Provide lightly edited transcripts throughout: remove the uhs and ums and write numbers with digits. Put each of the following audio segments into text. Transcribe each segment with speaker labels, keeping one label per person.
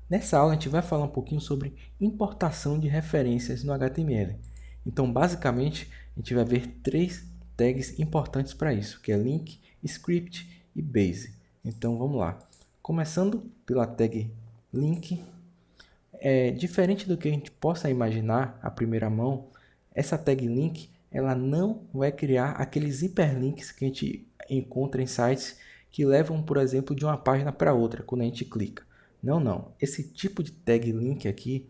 Speaker 1: Nessa aula a gente vai falar um pouquinho sobre importação de referências no HTML. Então, basicamente, a gente vai ver três tags importantes para isso, que é link, script e base. Então, vamos lá. Começando pela tag link, diferente do que a gente possa imaginar à primeira mão, essa tag link ela não vai criar aqueles hiperlinks que a gente encontra em sites que levam, por exemplo, de uma página para outra quando a gente clica. Não. Esse tipo de tag link aqui,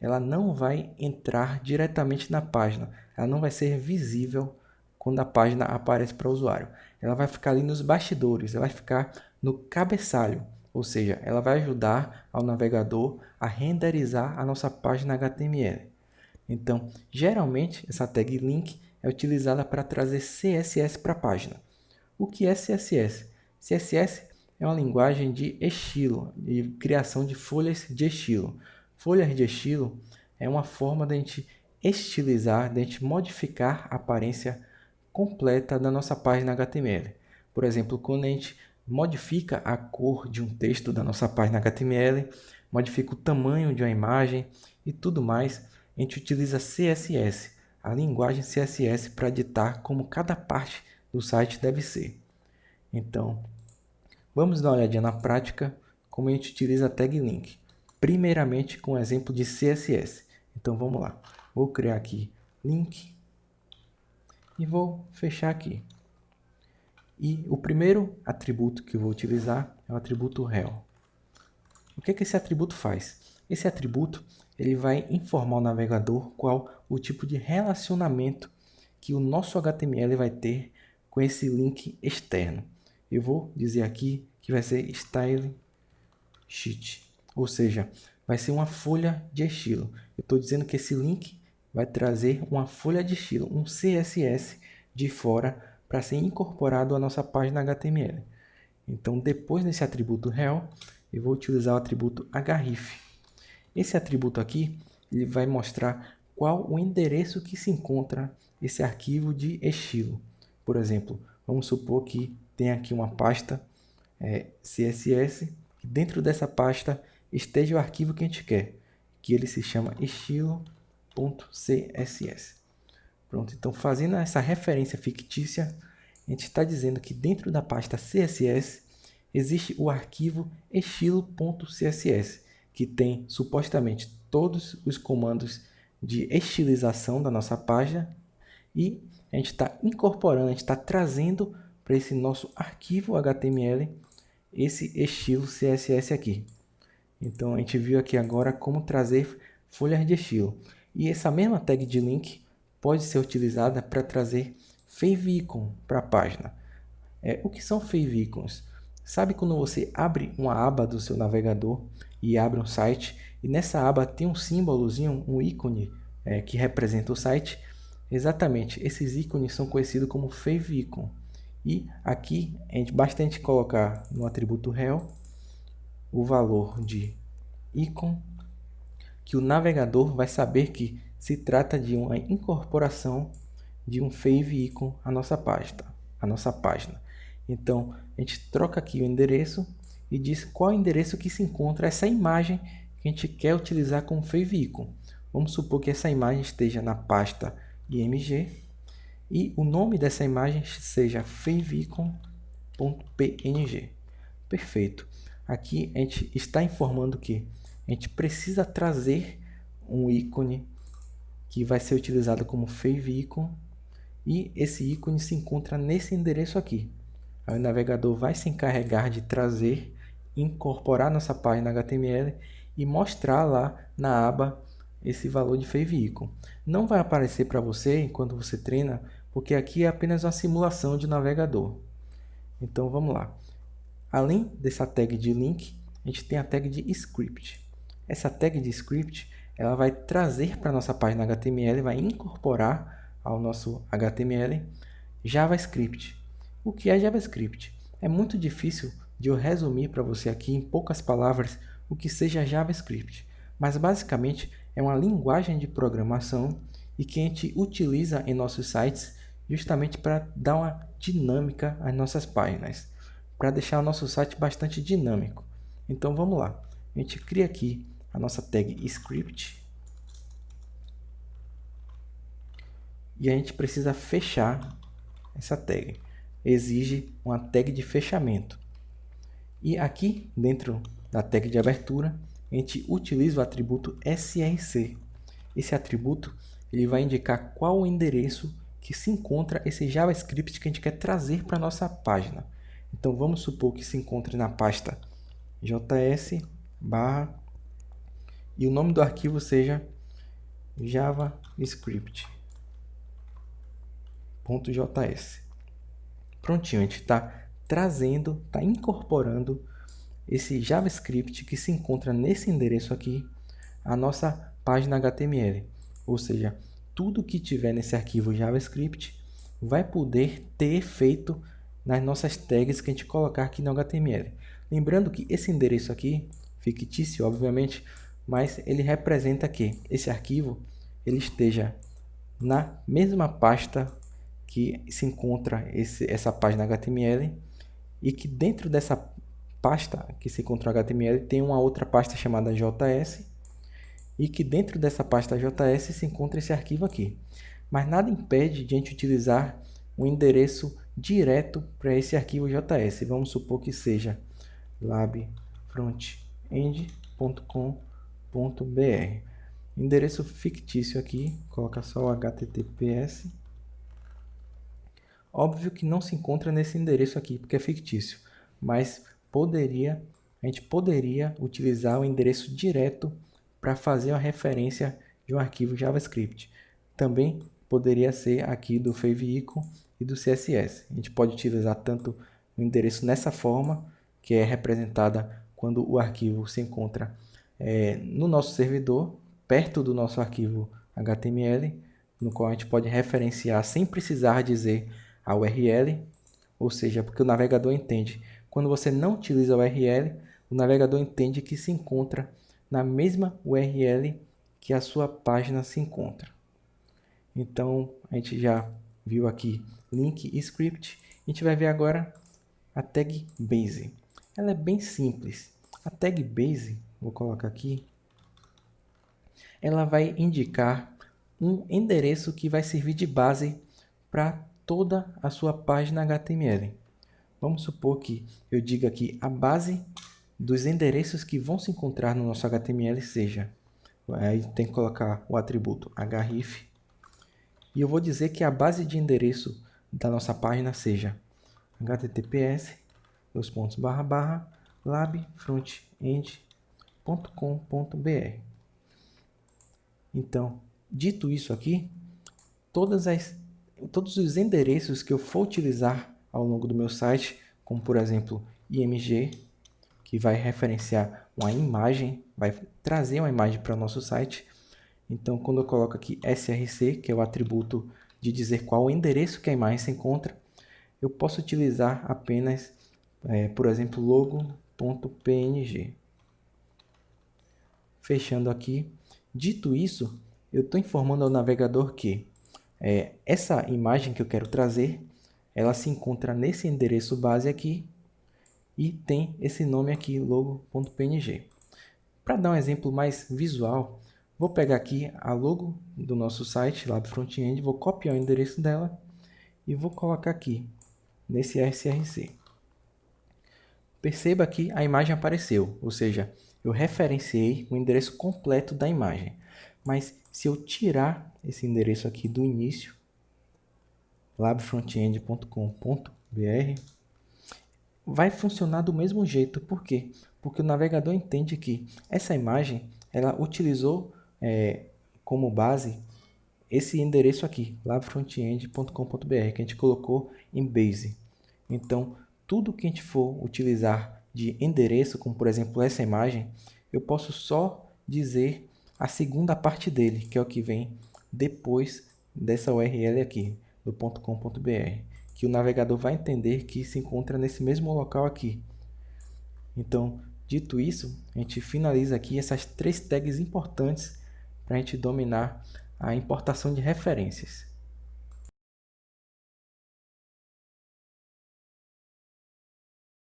Speaker 1: ela não vai entrar diretamente na página. Ela não vai ser visível quando a página aparece para o usuário. Ela vai ficar ali nos bastidores, ela vai ficar no cabeçalho. Ou seja, ela vai ajudar ao navegador a renderizar a nossa página HTML. Então, geralmente, essa tag link é utilizada para trazer CSS para a página. O que é CSS? CSS é uma linguagem de estilo, de criação de folhas de estilo. Folhas de estilo é uma forma de a gente estilizar, de a gente modificar a aparência completa da nossa página HTML. Por exemplo, quando a gente modifica a cor de um texto da nossa página HTML, modifica o tamanho de uma imagem e tudo mais, a gente utiliza CSS, a linguagem CSS, para ditar como cada parte do site deve ser. Então, vamos dar uma olhadinha na prática como a gente utiliza a tag link. Primeiramente com o exemplo de CSS. Então vamos lá. Vou criar aqui link e vou fechar aqui. E o primeiro atributo que eu vou utilizar é o atributo rel. O que esse atributo faz? Esse atributo ele vai informar o navegador qual o tipo de relacionamento que o nosso HTML vai ter com esse link externo. Eu vou dizer aqui que vai ser style sheet, ou seja, vai ser uma folha de estilo. Eu estou dizendo que esse link vai trazer uma folha de estilo, um CSS de fora para ser incorporado à nossa página HTML. Então, depois desse atributo rel, eu vou utilizar o atributo href. Esse atributo aqui ele vai mostrar qual o endereço que se encontra esse arquivo de estilo. Por exemplo, vamos supor que tem aqui uma pasta CSS, e dentro dessa pasta esteja o arquivo que a gente quer, que ele se chama estilo.css. Pronto, então fazendo essa referência fictícia, a gente está dizendo que dentro da pasta CSS existe o arquivo estilo.css, que tem supostamente todos os comandos de estilização da nossa página e a gente está incorporando, a gente está trazendo para esse nosso arquivo HTML esse estilo CSS aqui. Então a gente viu aqui agora como trazer folhas de estilo. E essa mesma tag de link pode ser utilizada para trazer favicon para a página. O que são favicons? Sabe quando você abre uma aba do seu navegador e abre um site e nessa aba tem um símbolozinho, um ícone que representa o site? Exatamente, esses ícones são conhecidos como favicon. E aqui basta a gente colocar no atributo rel o valor de ícone, que o navegador vai saber que se trata de uma incorporação de um favicon à nossa página. Então, a gente troca aqui o endereço e diz qual é o endereço que se encontra essa imagem que a gente quer utilizar como favicon. Vamos supor que essa imagem esteja na pasta img e o nome dessa imagem seja favicon.png. Perfeito. Aqui a gente está informando que a gente precisa trazer um ícone que vai ser utilizado como favicon e esse ícone se encontra nesse endereço aqui. Aí o navegador vai se encarregar de trazer, incorporar nossa página HTML e mostrar lá na aba esse valor de favicon. Não vai aparecer para você enquanto você treina, porque aqui é apenas uma simulação de navegador. Então vamos lá. Além dessa tag de link, a gente tem a tag de script. Essa tag de script ela vai trazer para a nossa página HTML, vai incorporar ao nosso HTML JavaScript. O que é JavaScript? É muito difícil de eu resumir para você aqui em poucas palavras o que seja JavaScript, mas basicamente é uma linguagem de programação e que a gente utiliza em nossos sites justamente para dar uma dinâmica às nossas páginas, para deixar o nosso site bastante dinâmico. Então vamos lá. a gente cria aqui a nossa tag script e a gente precisa fechar essa tag. Exige uma tag de fechamento. E aqui dentro da tag de abertura, a gente utiliza o atributo src. Esse atributo ele vai indicar qual o endereço que se encontra esse JavaScript que a gente quer trazer para a nossa página. Então vamos supor que se encontre na pasta js barra e o nome do arquivo seja javascript.js. Prontinho, a gente está trazendo, está incorporando esse JavaScript que se encontra nesse endereço aqui, a nossa página HTML. Ou seja, tudo que tiver nesse arquivo JavaScript vai poder ter efeito nas nossas tags que a gente colocar aqui no HTML. Lembrando que esse endereço aqui, fictício obviamente, mas ele representa que esse arquivo ele esteja na mesma pasta que se encontra essa página HTML e que dentro dessa pasta que se encontra o HTML tem uma outra pasta chamada JS e que dentro dessa pasta JS se encontra esse arquivo aqui. Mas nada impede de a gente utilizar um endereço direto para esse arquivo JS. Vamos supor que seja labfrontend.com.br. Endereço fictício aqui, coloca só o https. Óbvio que não se encontra nesse endereço aqui, porque é fictício, mas a gente poderia utilizar o endereço direto para fazer uma referência de um arquivo JavaScript. Também poderia ser aqui do favicon e do CSS. A gente pode utilizar tanto o endereço nessa forma, que é representada quando o arquivo se encontra no nosso servidor, perto do nosso arquivo HTML, no qual a gente pode referenciar sem precisar dizer a URL, ou seja, porque o navegador entende. Quando você não utiliza a URL, o navegador entende que se encontra na mesma URL que a sua página se encontra. Então, a gente já viu aqui link e script. A gente vai ver agora a tag base. Ela é bem simples. A tag base, vou colocar aqui, ela vai indicar um endereço que vai servir de base para toda a sua página HTML. Vamos supor que eu diga aqui a base dos endereços que vão se encontrar no nosso HTML seja, aí tem que colocar o atributo href, e eu vou dizer que a base de endereço da nossa página seja https://labfrontend.com.br. Então, dito isso aqui, todos os endereços que eu for utilizar ao longo do meu site, como por exemplo img, que vai referenciar uma imagem, vai trazer uma imagem para o nosso site. Então, quando eu coloco aqui src, que é o atributo de dizer qual o endereço que a imagem se encontra, eu posso utilizar apenas, por exemplo, logo.png. Fechando aqui. Dito isso, eu estou informando ao navegador que essa imagem que eu quero trazer, ela se encontra nesse endereço base aqui e tem esse nome aqui, logo.png. Para dar um exemplo mais visual, vou pegar aqui a logo do nosso site, Lab Frontend, vou copiar o endereço dela e vou colocar aqui, nesse src. Perceba que a imagem apareceu, ou seja, eu referenciei o endereço completo da imagem. Mas se eu tirar esse endereço aqui do início, labfrontend.com.br, vai funcionar do mesmo jeito. Por quê? Porque o navegador entende que essa imagem ela utilizou como base esse endereço aqui, labfrontend.com.br, que a gente colocou em base. Então, tudo que a gente for utilizar de endereço, como por exemplo essa imagem, eu posso só dizer a segunda parte dele, que é o que vem depois dessa URL aqui, do .com.br, que o navegador vai entender que se encontra nesse mesmo local aqui. Então, dito isso, a gente finaliza aqui essas 3 tags importantes para a gente dominar a importação de referências.